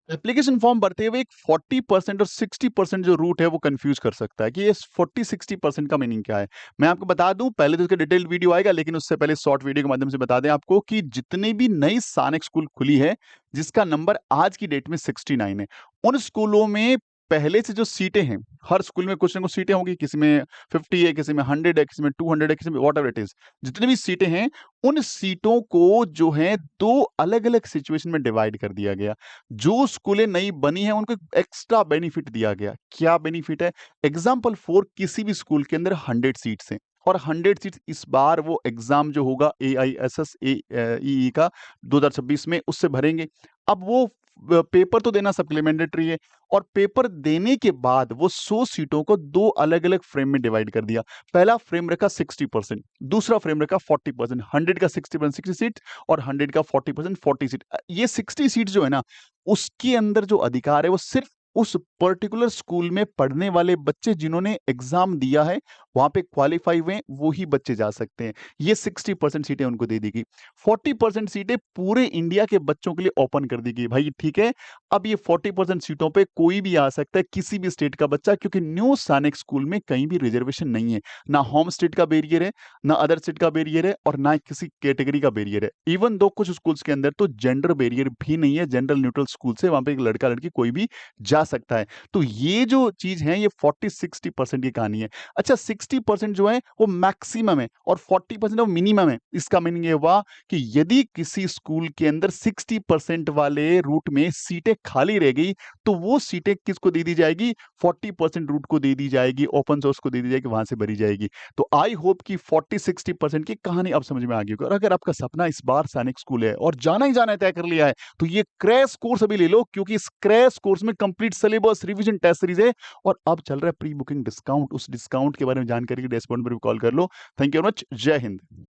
Application form भरते हुए एक 40% और 60% जो रूट है वो कंफ्यूज कर सकता है कि ये 40-60% का मीनिंग क्या है। मैं आपको बता दूं, पहले तो इसका डिटेल्ड वीडियो आएगा, लेकिन उससे पहले शॉर्ट वीडियो के माध्यम से बता दें आपको कि जितनी भी नई सानेक स्कूल खुली है, जिसका नंबर आज की डेट में 69 है, उन स्कूलों में पहले से जो सीटें हैं, हर स्कूल में कुछ ना कुछ सीटें होंगी, किसी में 50 है, किसी में 100 है, किसी में 200 है, किसी में व्हाटएवर इट इज। जितनी भी सीटें हैं, उन सीटों को जो है दो अलग अलग सिचुएशन में डिवाइड कर दिया गया। जो स्कूलें नई बनी हैं उनको एक्स्ट्रा बेनिफिट दिया गया। क्या बेनिफिट है? एग्जाम्पल फॉर, किसी भी स्कूल के अंदर 100 सीट्स हैं और 100 सीट्स इस बार वो एग्जाम जो होगा AISS EE का 2026 में, उससे भरेंगे। अब वो पेपर तो देना सबके लिए मैंडेटरी है, और पेपर देने के बाद वो 100 सीटों को दो अलग अलग फ्रेम में डिवाइड कर दिया। पहला फ्रेम रखा 60%, दूसरा फ्रेम रखा 40%। 100 का 60% 60 सीट और 100 का 40% 40 सीट। ये 60 सीट जो है ना, उसके अंदर जो अधिकार है वो सिर्फ उस पर्टिकुलर स्कूल में पढ़ने वाले बच्चे जिन्होंने एग्जाम दिया है, वहां पे क्वालिफाई हुए हैं, वो ही बच्चे जा सकते हैं। ये 60% सीटें उनको दे दी गई। 40% सीटें पूरे इंडिया के बच्चों के लिए ओपन कर दी गई। भाई ठीक है, अब ये 40% सीटों पे कोई भी आ सकता है, किसी भी स्टेट का बच्चा, क्योंकि न्यू सानेक स्कूल में कहीं भी रिजर्वेशन नहीं है। ना होम स्टेट का बैरियर है, ना अदर स्टेट का बैरियर है, और ना किसी कैटेगरी का बैरियर है। इवन दो कुछ स्कूल्स के अंदर तो जेंडर बैरियर भी नहीं है, जेंडर न्यूट्रल स्कूल से वहां पे एक लड़का लड़की कोई भी जा सकता है। तो ये जो चीज है, ये 40-60% की कहानी है। अच्छा, 60% जो है वो मैक्सिमम है और 40% वो मिनिमम है। इसका मीनिंग ये हुआ कि यदि किसी स्कूल के अंदर 60% वाले रूट में सीटें खाली रह गई, तो वो सीटें किसको दे दी जाएगी? 40% रूट को दे दी जाएगी, ओपन सोर्स को दे दी जाएगी, वहां से भरी जाएगी। तो आई होप कि 40-60% की कहानी अब समझ में आ गई होगी। और अगर आपका सपना इस बार सैनिक स्कूल है और जाना ही जाना है, तय कर लिया है, तो ये क्रैश कोर्स अभी ले लो, क्योंकि इस क्रैश कोर्स में complete syllabus, revision, test series है, और अब चल रहा है प्री बुकिंग डिस्काउंट। उस डिस्काउंट के बारे में जानकारी के डैशबोर्ड पर भी कॉल कर लो। Thank you very much. जय हिंद।